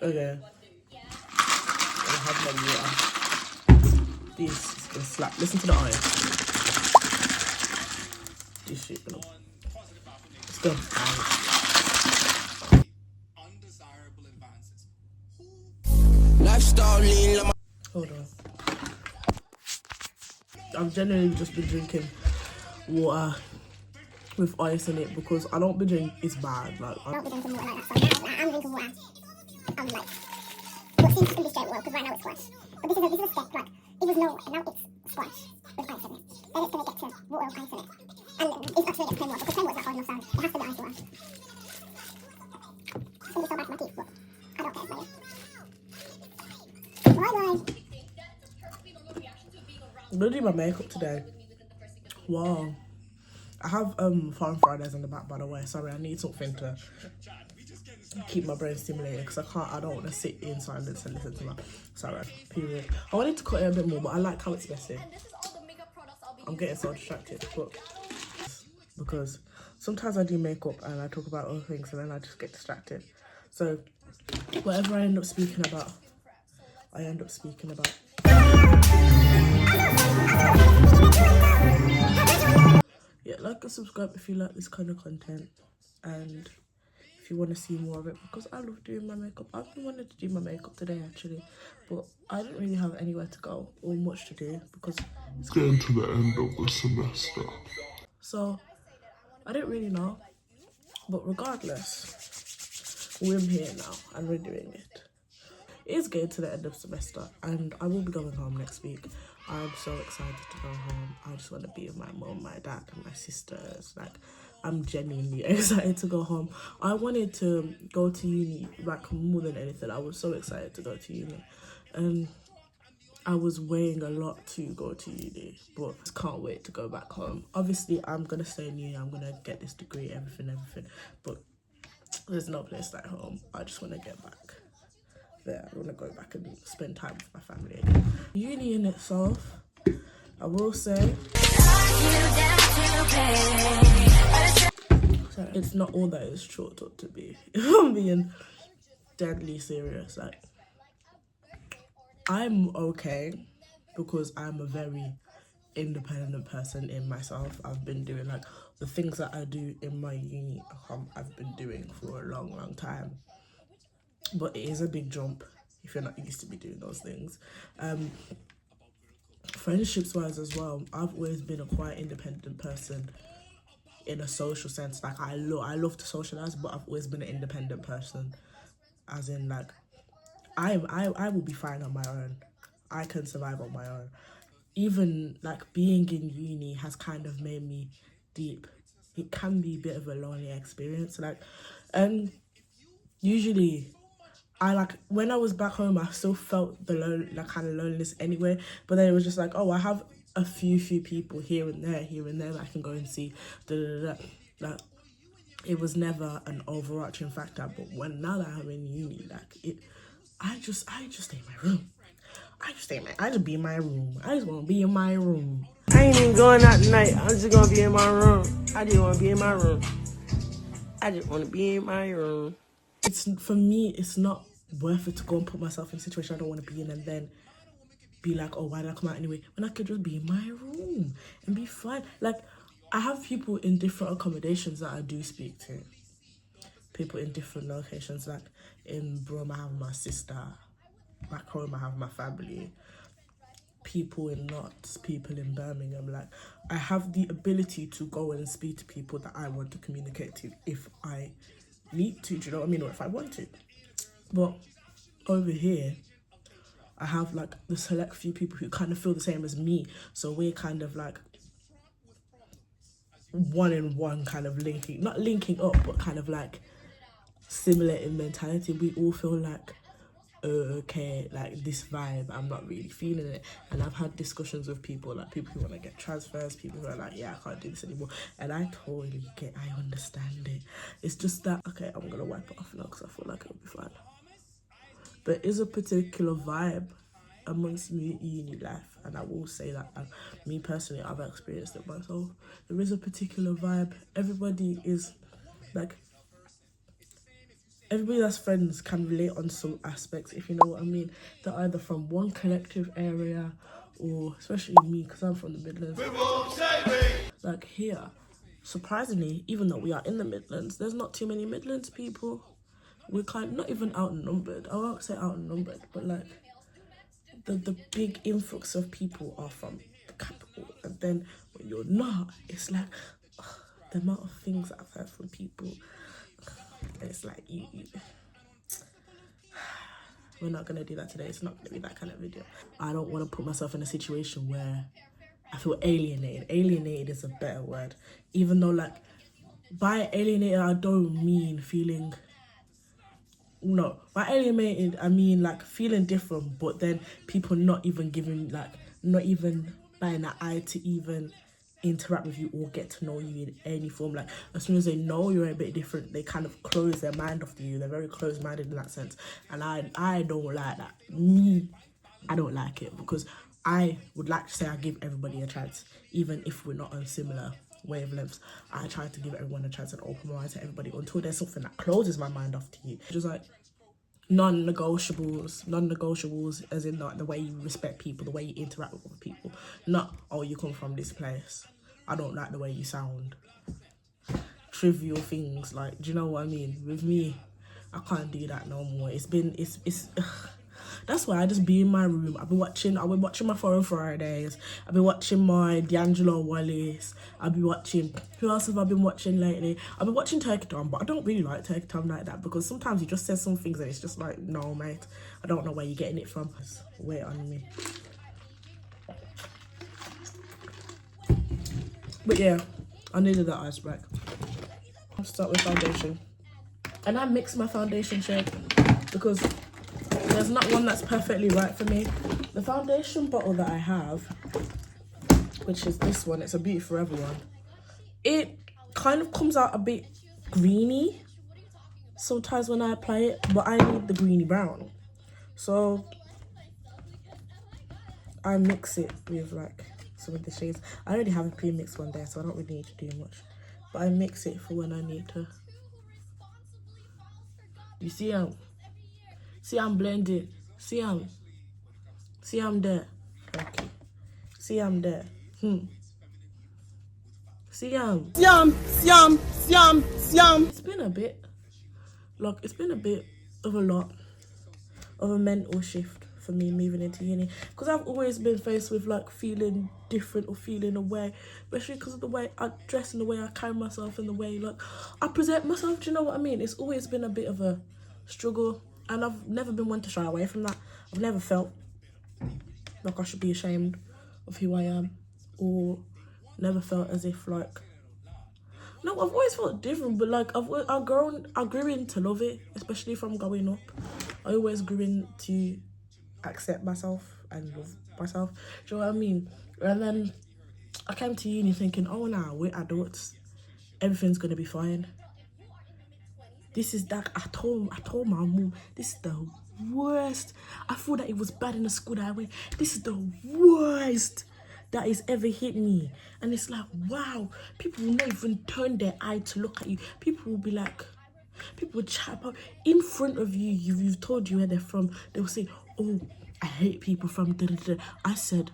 Okay. I have my water. This is gonna slap. Listen to the iron. This shit gonna. Let's go. Hold on. I've generally just been drinking water with ice in it because I don't be drinking. It's bad. Like I don't be drinking water like that. So I'm drinking water. I'm like, what seems to be straight water because right now it's squash. But this is a step. Like it was no, and now it's squash with ice in it. Then it's gonna get to water with ice in it, and it's not gonna get plain water because plain water is not hard enough sound. It has to be ice water. It's gonna be so bad for my teeth, but I don't care. It's bye. I'm gonna do my makeup today. Wow. I have Foreign Fridays in the back, by the way. Sorry, I need something to keep my brain stimulated because I don't want to sit in silence and listen to that. Sorry, period. I wanted to cut it a bit more, but I like how it's messy. I'm getting so distracted, but because sometimes I do makeup and I talk about other things and then I just get distracted. So whatever I end up speaking about, I end up speaking about. Yeah, like and subscribe if you like this kind of content and if you want to see more of it because I love doing my makeup. I've been wanting to do my makeup today actually, but I didn't really have anywhere to go or much to do because it's getting to the end of the semester. So I didn't really know, but regardless, we're here now and we're doing it. It is getting to the end of semester and I will be going home next week. I'm so excited to go home. I just want to be with my mom, my dad and my sisters. Like, I'm genuinely excited to go home. I wanted to go to uni like more than anything. I was so excited to go to uni. And I was weighing a lot to go to uni, but I just can't wait to go back home. Obviously, I'm going to stay in uni. I'm going to get this degree, everything. But there's no place like home. I just want to get back there. I want to go back and spend time with my family again. Uni in itself, I will say, so it's not all that it's chalked up to be. If I'm being deadly serious, like I'm okay because I'm a very independent person in myself. I've been doing like the things that I do in my uni I've been doing for a long time. But it is a big jump if you're not used to be doing those things. Friendships wise as well, I've always been a quite independent person in a social sense. Like I love to socialize, but I've always been an independent person, as in like I will be fine on my own. I can survive on my own. Even like being in uni has kind of made me deep. It can be a bit of a lonely experience. Like usually I like when I was back home, I still felt the kind of loneliness anyway. But then it was just like, oh, I have a few people here and there that I can go and see. Like it was never an overarching factor. But now that I'm in uni, like I just stay in my room. I just be in my room. I just want to be in my room. I ain't even going out tonight. I'm just gonna be in my room. I just want to be in my room. I just want to be in my room. For me, it's not worth it to go and put myself in a situation I don't want to be in and then be like, oh, why did I come out anyway? When I could just be in my room and be fine. Like, I have people in different accommodations that I do speak to. People in different locations. Like, in Brum, I have my sister. Back home, I have my family. People in Notts, people in Birmingham. Like, I have the ability to go and speak to people that I want to communicate to if I need to, do you know what I mean? Or if I want to. But over here, I have like the select few people who kind of feel the same as me. So we're kind of like one kind of not linking up, but kind of like similar in mentality. We all feel like, okay, like this vibe, I'm not really feeling it. And I've had discussions with people, like people who want to get transfers, people who are like, yeah, I can't do this anymore. And I totally I understand it. It's just that, okay, I'm going to wipe it off now because I feel like it'll be fine. There is a particular vibe amongst me uni life, and I will say that me personally, I've experienced it myself. There is a particular vibe. Everybody is like, everybody that's friends can relate on some aspects, if you know what I mean. They're either from one collective area, or especially me, because I'm from the Midlands. Like here, surprisingly, even though we are in the Midlands, there's not too many Midlands people. We're not even outnumbered. I won't say outnumbered, but like the big influx of people are from the capital. And then when you're not, it's like the amount of things that I've heard from people. And it's like, we're not going to do that today. It's not going to be that kind of video. I don't want to put myself in a situation where I feel alienated. Alienated is a better word. Even though, like, by alienated, I don't mean feeling... No, by alienated, I mean, like, feeling different, but then people not even giving, like, not even buying an eye to even interact with you or get to know you in any form. Like, as soon as they know you're a bit different, they kind of close their mind off to you. They're very close-minded in that sense. And I don't like that. I don't like it, because I would like to say I give everybody a chance, even if we're not on similar wavelengths. I try to give everyone a chance and open my mind to everybody until there's something that closes my mind off to you. Just like non-negotiables as in like the way you respect people, the way you interact with other people. Not, oh, you come from this place, I don't like the way you sound. Trivial things, like, do you know what I mean? With me, I can't do that no more. It's that's why I just be in my room. I've been watching my Foreign Fridays. I've been watching my D'Angelo Wallace. I've been watching, who else have I been watching lately? I've been watching Turkey Tom, but I don't really like Turkey Tom like that, because sometimes he just says some things and it's just like, no, mate, I don't know where you're getting it from. Wait on me. But yeah, I needed that ice break. I'll start with foundation. And I mix my foundation shade because there's not one that's perfectly right for me. The foundation bottle that I have, which is this one, it's a Beauty Forever one, it kind of comes out a bit greeny sometimes when I apply it, but I need the greeny brown. So I mix it with like some of the shades. I already have a pre-mixed one there, so I don't really need to do much. But I mix it for when I need to. You see I'm blending. See I'm there. Okay. See I'm there. See Siam. It's been a bit of a lot of a mental shift for me moving into uni, because I've always been faced with like feeling different or feeling away, especially because of the way I dress and the way I carry myself and the way like I present myself. Do you know what I mean? It's always been a bit of a struggle, and I've never been one to shy away from that. I've never felt like I should be ashamed of who I am, or never felt as if like, no, I've always felt different, but like I grew into love it, especially from growing up. I always grew into accept myself and love myself. Do you know what I mean? And then I came to uni thinking, oh, now we're adults, everything's gonna be fine. This is that I told my mom, this is the worst. I thought that it was bad in the school that I went. This is the worst that has ever hit me. And it's like, wow, people will not even turn their eye to look at you. People will be like, people will chat about in front of you. You've told you where they're from. They will say, oh, I hate people from da da da. I said,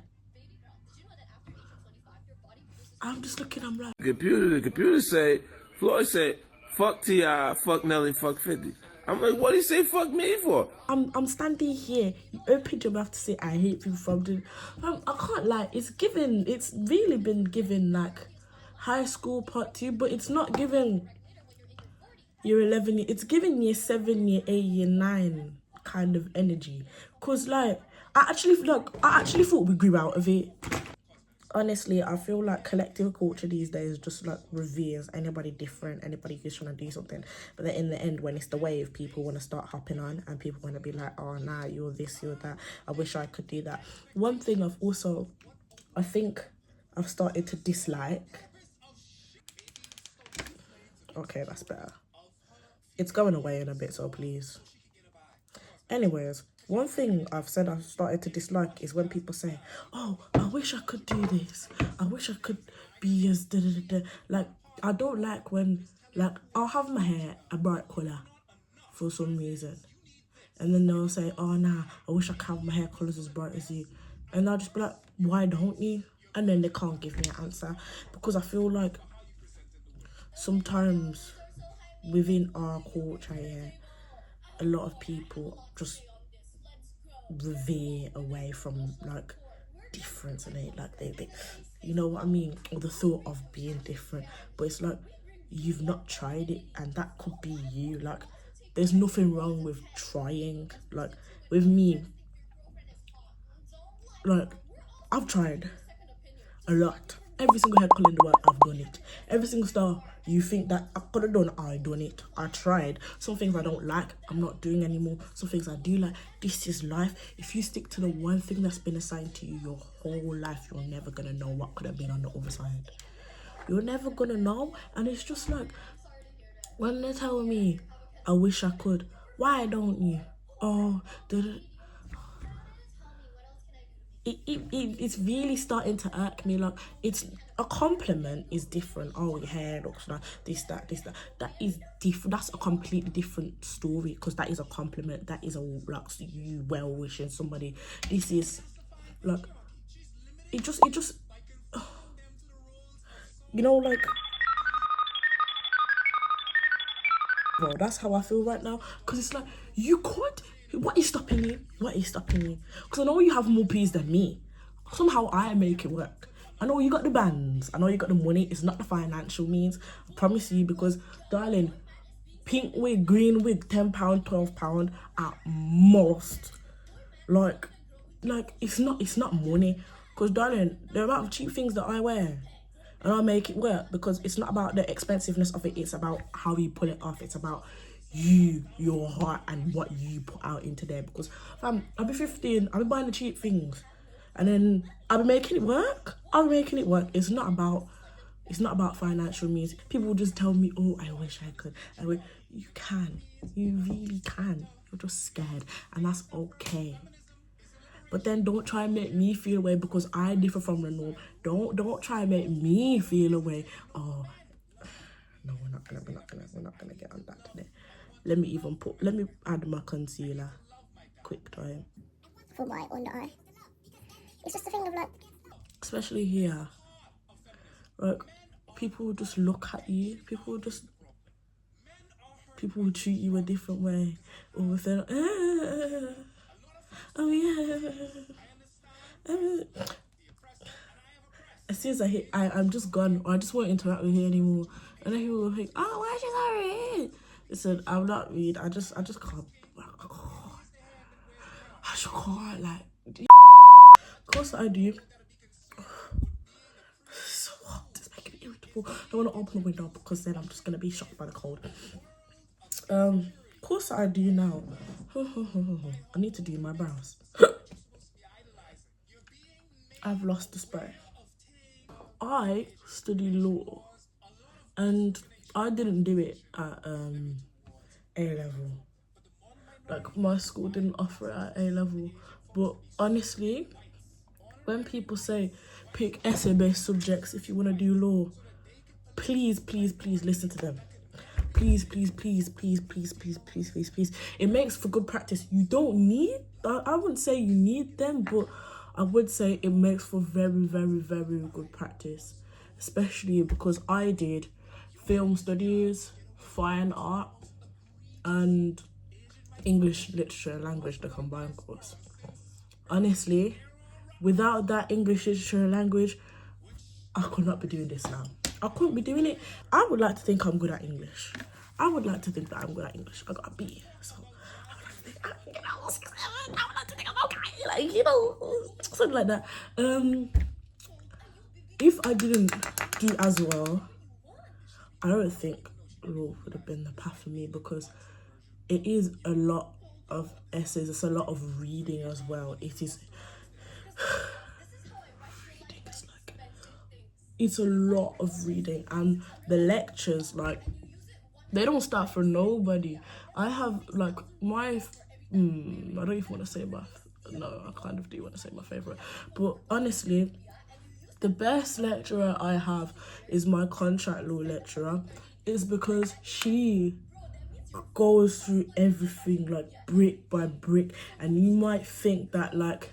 I'm just looking, I'm like, the computer say, Floyd say, fuck T.I., fuck Nelly, fuck 50. I'm like, what do you say fuck me for? I'm standing here. You opened your mouth to say I hate people from the. I can't lie. It's really been given like high school part 2, but it's not given year 11. It's given year 7, year 8, year 9 kind of energy. Cause like I actually thought we grew out of it. Honestly, I feel like collective culture these days just like reveres anybody different, anybody who's trying to do something. But then in the end, when it's the wave, people want to start hopping on and people want to be like, oh, nah, you're this, you're that. I wish I could do that. One thing I think I've started to dislike. Okay, that's better. It's going away in a bit, so please. Anyways, one thing I've started to dislike is when people say, oh, I wish I could do this. I wish I could be as da da da. Like, I don't like when, like, I'll have my hair a bright colour for some reason. And then they'll say, oh nah, I wish I could have my hair colours as bright as you. And I'll just be like, why don't you? And then they can't give me an answer, because I feel like sometimes within our culture here, a lot of people just veer away from like difference, and they you know what I mean, or the thought of being different. But it's like, you've not tried it, and that could be you. Like, there's nothing wrong with trying. Like with me, like I've tried a lot. Every single hair colour in the world, I've done it. Every single style you think that I could have done, I done it. I tried. Some things I don't like, I'm not doing anymore. Some things I do like. This is life. If you stick to the one thing that's been assigned to you your whole life, you're never gonna know what could have been on the other side. You're never gonna know. And it's just like, when they tell me, I wish I could, why don't you? Oh, it's really starting to irk me. Like, it's a compliment is different. Oh, your hair looks like this, that. That is different. That's a completely different story, because that is a compliment. That is a, like, you well wishing somebody. This is like, it just you know, like, bro, that's how I feel right now. Because it's like, you could. What is stopping you? What is stopping you? Because I know you have more peas than me. Somehow I make it work. I know you got the bands. I know you got the money. It's not the financial means. I promise you. Because, darling, pink wig, green wig, £10, £12 at most. Like it's not money. Because, darling, the amount of cheap things that I wear, and I'll make it work, because it's not about the expensiveness of it. It's about how you pull it off. It's about you, your heart, and what you put out into there. Because I'll be 15, I'll be buying the cheap things, and then I'll be making it work. It's not about financial means. People will just tell me, oh, I wish I could. You can. You really can. You're just scared, and that's okay. But then don't try and make me feel away because I differ from the norm. Don't try and make me feel away. Oh no, we're not gonna get on that today. Let me add my concealer. Quick time. For my under eye. It's just a thing of like, especially here. Like, people will just look at you. People will treat you a different way. Or if they're like, oh yeah. As soon as I hit, I'm just gone, or I just won't interact with you anymore. And then people will think, oh, why is she so rude? Listen, I'm not rude. I just can't. I just can't, like. Of course I do. So hot. It's making me irritable. I don't want to open the window because then I'm just gonna be shocked by the cold. Of course I do now. I need to do my brows. I've lost the spray. I study law, and I didn't do it at A-level. Like, my school didn't offer it at A-level. But honestly, when people say pick essay-based subjects if you want to do law, please listen to them. Please. It makes for good practice. You don't need, I wouldn't say you need them, but I would say it makes for very good practice. Especially because I did film studies, fine art, and English literature and language, the combined course. Honestly, without that English literature and language, I could not be doing this now. I couldn't be doing it. I would like to think I'm good at English. I would like to think that I'm good at English. I got a B, so I would like to think, I'm okay. Like, you know, something like that. If I didn't do as well, I don't think law would have been the path for me, because it is a lot of essays. It's a lot of reading as well. It is reading is like, it's a lot of reading, and the lectures, like, they don't start for nobody. I have like my I don't even want to say no, I kind of do want to say my favorite, but honestly, the best lecturer I have is my contract law lecturer. It's because she goes through everything like brick by brick, and you might think that like,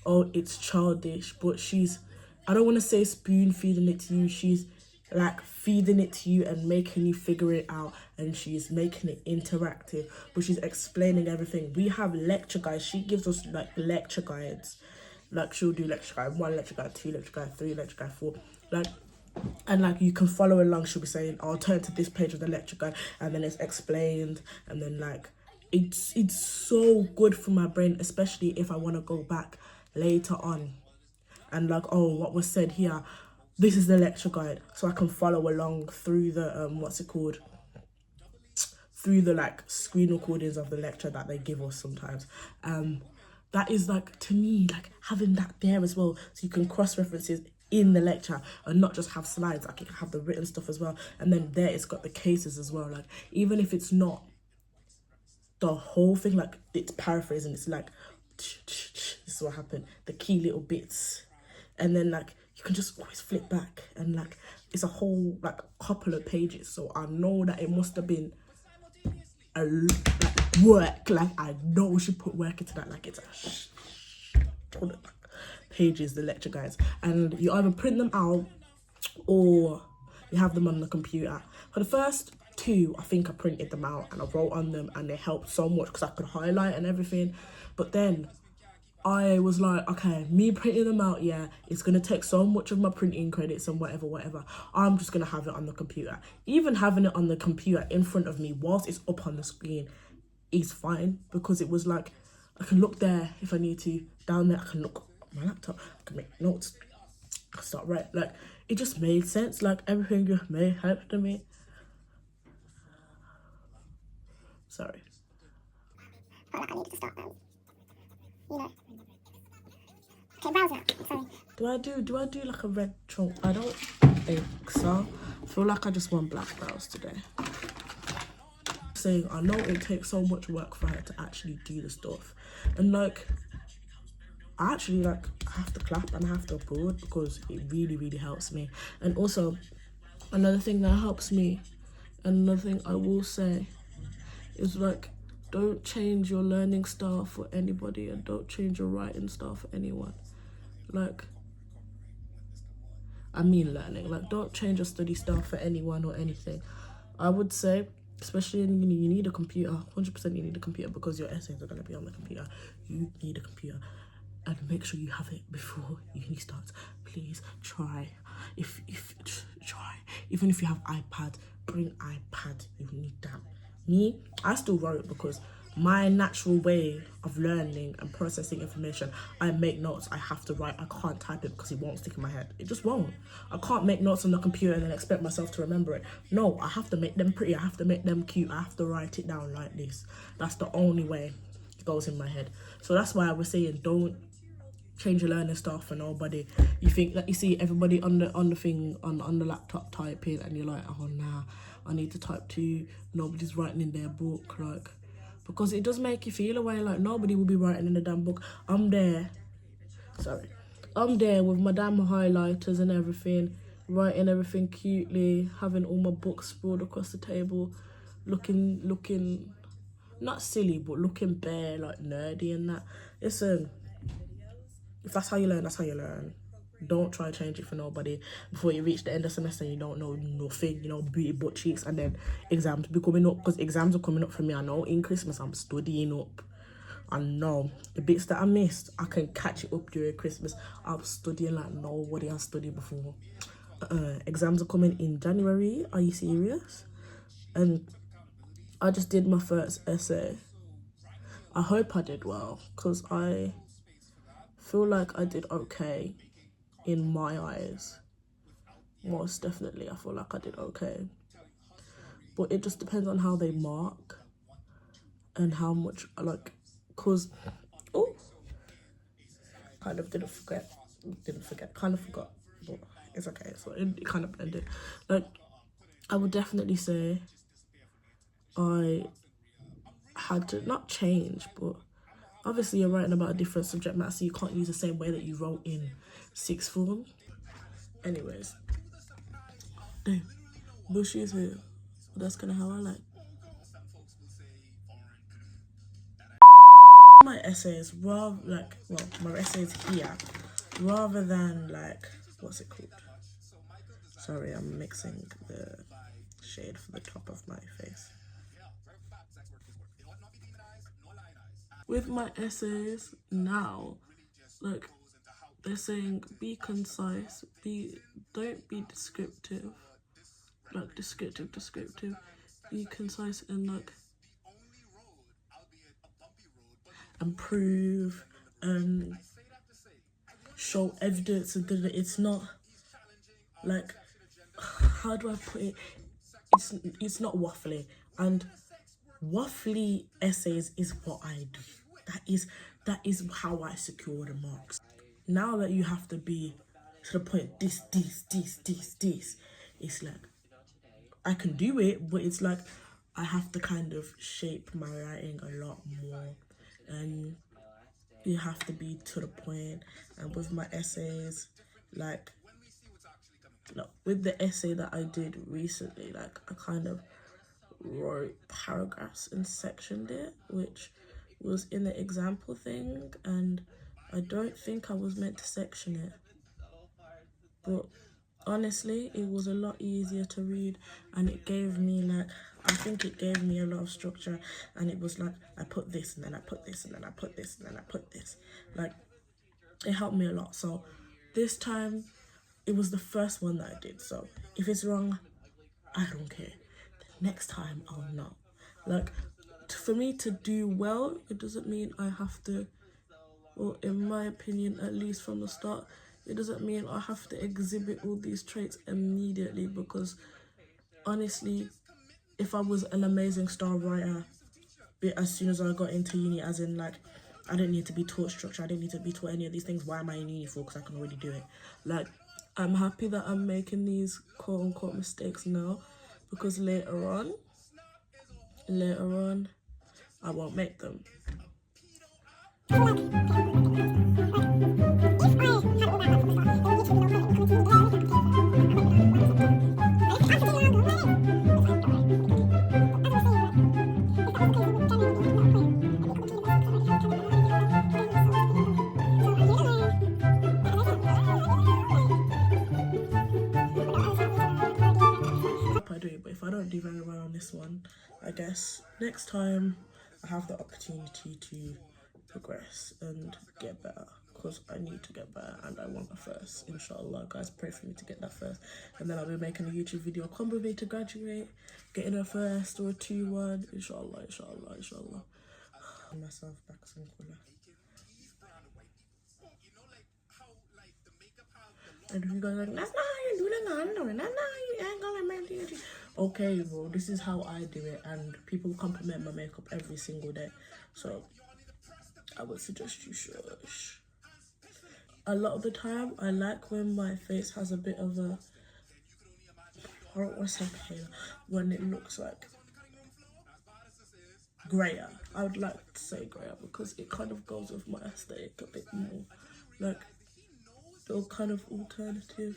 oh, it's childish, but she's, I don't want to say spoon feeding it to you, she's like feeding it to you and making you figure it out, and she's making it interactive, but she's explaining everything. We have lecture guides, she gives us like lecture guides, like she'll do lecture guide 1, lecture guide 2, lecture guide 3, lecture guide 4, like, and like you can follow along. She'll be saying, I'll turn to this page of the lecture guide, and then it's explained, and then like it's so good for my brain, especially if I want to go back later on and like, oh, what was said here, this is the lecture guide, so I can follow along through the what's it called, through the like screen recordings of the lecture that they give us sometimes. That is like, to me, like having that there as well, so you can cross references in the lecture and not just have slides, like you can have the written stuff as well, and then there it's got the cases as well, like even if it's not the whole thing, like it's paraphrasing, it's like this is what happened, the key little bits, and then like you can just always flip back, and like it's a whole like couple of pages, so I know that it must have been a like work, like I know she put work into that, like it's a ton of pages, the lecture guides, and you either print them out or you have them on the computer. For the first 2, I think I printed them out and I wrote on them, and they helped so much because I could highlight and everything. But then I was like, okay, me printing them out, yeah, it's gonna take so much of my printing credits and whatever. I'm just gonna have it on the computer. Even having it on the computer in front of me whilst it's up on the screen is fine, because it was like, I can look there if I need to, down there I can look at my laptop, I can make notes, I can start writing, like it just made sense, like everything just made sense to me. Sorry. Felt like I needed to start, you know. Okay, browse now. Sorry. Do I do like a red chunk? I don't think so. I feel like I just want black brows today. Saying, I know it takes so much work for her to actually do the stuff, and like I actually like have to clap and I have to applaud, because it really helps me. And also another thing that helps me, and another thing I will say, is like, don't change your learning style for anybody, and don't change your writing style for anyone. Like, I mean learning, like don't change your study style for anyone or anything. I would say, especially in uni, you need a computer. 100% you need a computer, because your essays are going to be on the computer. You need a computer, and make sure you have it before uni starts. Please try. If try, even if you have iPad, bring iPad. You need that. Me, I still wrote, because my natural way of learning and processing information, I make notes. I have to write. I can't type it because it won't stick in my head. It just won't. I can't make notes on the computer and then expect myself to remember it. No, I have to make them pretty. I have to make them cute. I have to write it down like this. That's the only way it goes in my head. So that's why I was saying, don't change your learning style for nobody. You think that you see everybody on the thing on the laptop typing, and you're like, oh nah, I need to type too. Nobody's writing in their book, like, because it does make you feel away, like nobody will be writing in the damn book. I'm there with my damn highlighters and everything, writing everything cutely, having all my books sprawled across the table, looking not silly, but looking bare, like nerdy and that. Listen, if that's how you learn, that's how you learn. Don't try to change it for nobody before you reach the end of the semester and you don't know nothing, beauty butt cheeks, and then exams be coming up, because exams are coming up for me. I know in Christmas I'm studying up. I know the bits that I missed, I can catch it up during Christmas. I'm studying like nobody has studied before. Exams are coming in January. Are you serious? And I just did my first essay. I hope I did well, because I feel like I did okay in my eyes. Most definitely, I feel like I did okay. But it just depends on how they mark and how much, like, because, oh, kind of forgot, but it's okay, so it kind of blended. Like, I would definitely say I had to, not change, but obviously you're writing about a different subject matter, so you can't use the same way that you wrote in sixth form. Anyways, damn, bushy is here. That's kind of how I like. My essays, rather like, well, my essays here, rather than like, what's it called? Sorry, I'm mixing the shade for the top of my face. With my essays now, like, they're saying be concise, don't be descriptive, like descriptive, be concise and like improve and show evidence, and it's not like, how do I put it? It's not waffly, and waffly essays is what I do. That is how I secure the marks. Now that you have to be to the point, this, it's like I can do it, but it's like I have to kind of shape my writing a lot more, and you have to be to the point. And with my essays, like, with the essay that I did recently, like, I kind of wrote paragraphs and sectioned it, which was in the example thing, and I don't think I was meant to section it, but honestly it was a lot easier to read, and it gave me like, I think it gave me a lot of structure, and it was like I put this and then I put this and then I put this and then I put this, like it helped me a lot. So this time it was the first one that I did, so if it's wrong, I don't care. The next time I'll know. Like, for me to do well, it doesn't mean I have to, well, in my opinion, at least from the start, it doesn't mean I have to exhibit all these traits immediately, because honestly, if I was an amazing star writer as soon as I got into uni, as in like, I didn't need to be taught structure, I didn't need to be taught any of these things, why am I in uni for? Because I can already do it. Like, I'm happy that I'm making these quote-unquote mistakes now, because later on, I won't make them. But if I don't do very well on this one, I guess next time I have the opportunity to progress and get better, because I need to get better and I want a first. Inshallah, guys, pray for me to get that first, and then I'll be making a YouTube video, come with me to graduate, getting a first or a 2-1. Inshallah. Myself back some colour. And you guys are like, that's not how you do it, that's not how you ain't gonna make it. Okay, bro, this is how I do it, and people compliment my makeup every single day, so I would suggest you shush. A lot of the time, I like when my face has a bit of a, I don't want to say pale, when it looks like grayer. I would like to say grayer, because it kind of goes with my aesthetic a bit more, like the kind of alternative.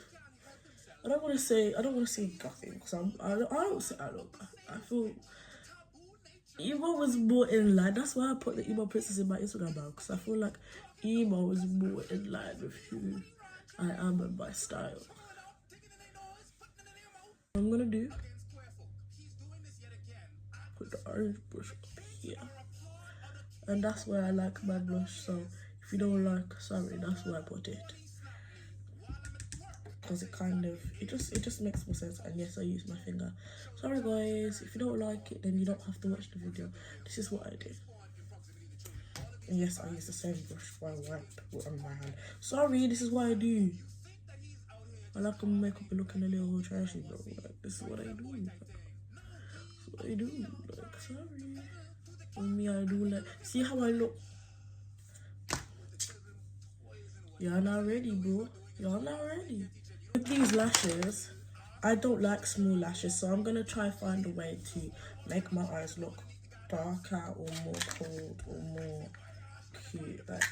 I don't want to say gothic, because I don't say I look. I feel emo was more in line. That's why I put the emo princess in my Instagram bio, because I feel like emo was more in line with who I am and my style. What I'm gonna do, put the orange brush up here, and that's where I like my blush. So if you don't like, sorry, that's where I put it, because it kind of, it just makes more sense. And yes, I use my finger. Sorry guys, if you don't like it, then you don't have to watch the video. This is what I did. And yes, I use the same brush for I wipe on my hand. Sorry, this is what I do. I like my makeup looking a little trashy, bro. Like, this is what I do. This is what I do. Like, sorry. For me, I do like, see how I look? Y'all not ready, bro. Y'all not ready. With these lashes, I don't like small lashes, so I'm gonna try find a way to make my eyes look darker or more cold or more cute. Like,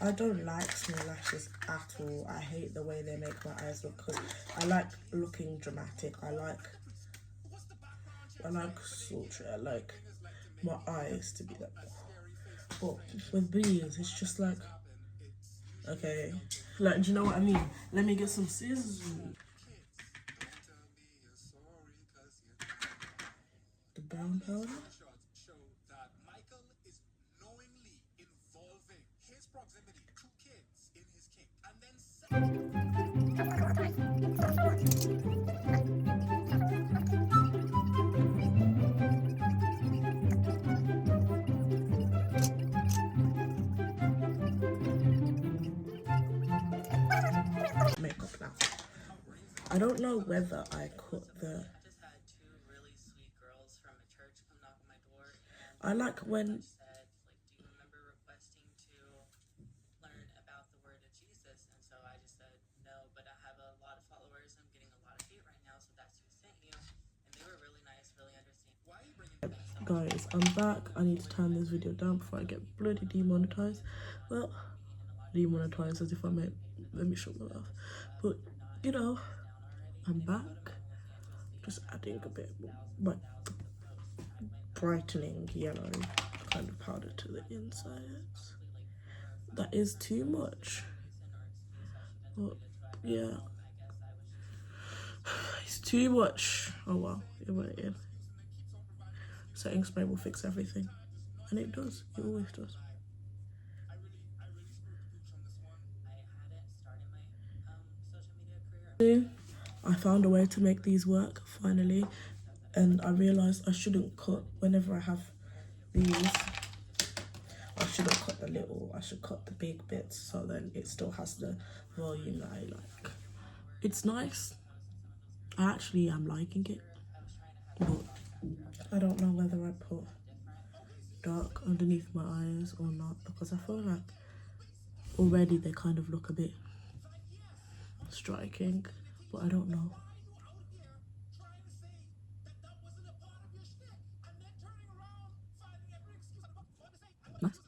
I don't like small lashes at all. I hate the way they make my eyes look, because I like looking dramatic. I like sultry. I like my eyes to be like, But with bees, it's just like, okay, like, do you know what I mean? Let me get some scissors. The brown powder. Makeup now. I don't know whether I cut the. I like when. Guys, I'm back. I need to turn this video down before I get bloody demonetized. Well, demonetized as if I meant, let me shut my mouth. But, you know, I'm back. Just adding a bit more, like, brightening yellow kind of powder to the insides. That is too much. But, yeah. It's too much. Oh, well, it went in. Setting spray will fix everything, and it does. It always does. I found a way to make these work finally, and I realized I shouldn't cut whenever I have these. I shouldn't cut the little. I should cut the big bits, so then it still has the volume that I like. It's nice. I actually am liking it, but I don't know whether I put dark underneath my eyes or not, because I feel like already they kind of look a bit striking, but I don't know. Nice.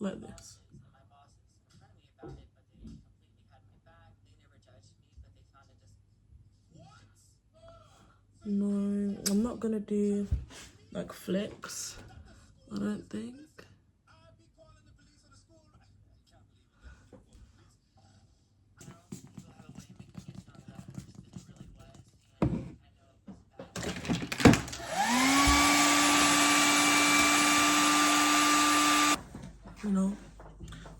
Like this. No, I'm not gonna do like flicks, I don't think. You know,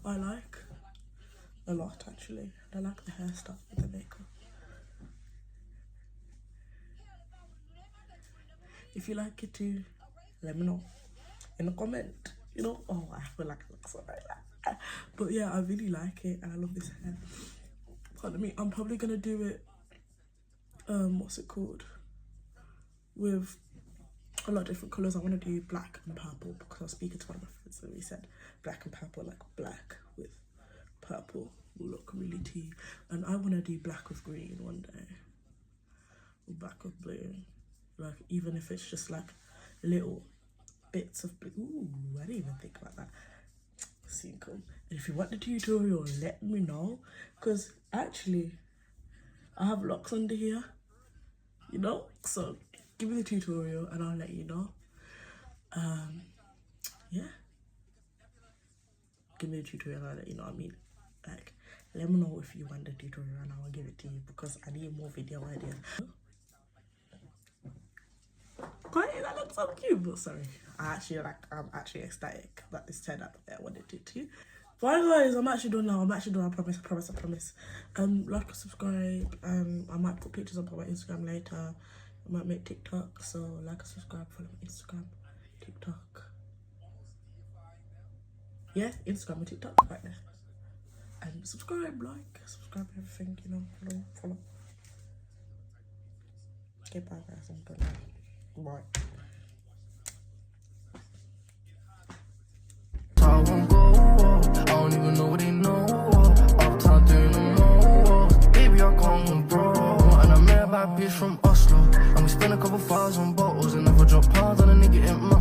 I like a lot actually. I like the hairstyle with the makeup. If you like it too, let me know in a comment. You know, oh, I feel like it looks alright. But yeah, I really like it, and I love this hair. Pardon me. I'm probably gonna do it. What's it called? With a lot of different colours. I want to do black and purple because I was speaking to one of my friends and we said black and purple, like black with purple will look really tea. And I want to do black with green one day, or black with blue. Like, even if it's just like little bits of blue. Ooh, I didn't even think about that. Seem cool. And if you want the tutorial, let me know, because actually I have locks under here, you know, so give me the tutorial and I'll let you know. Yeah, give me the tutorial and I'll let you know. I mean, like, let me know if you want the tutorial and I will give it to you, because I need more video ideas. Quite, that looks so cute. But sorry, I'm actually ecstatic that this turned out the way I wanted it to. Bye guys, I'm actually done now. I promise. Like and subscribe. I might put pictures up on my Instagram later. I might make TikTok, so like and subscribe, follow my Instagram, TikTok. Yeah, Instagram and TikTok right there. And subscribe, subscribe, everything, you know, follow. Okay, bye guys, I'm good now. Bye. I won't go, I don't even know what they know. Uptown doing the mo. Baby, I come bro. And I met a bad bitch from Oslo, and we spent a couple thousand bottles and never dropped pounds on a nigga in my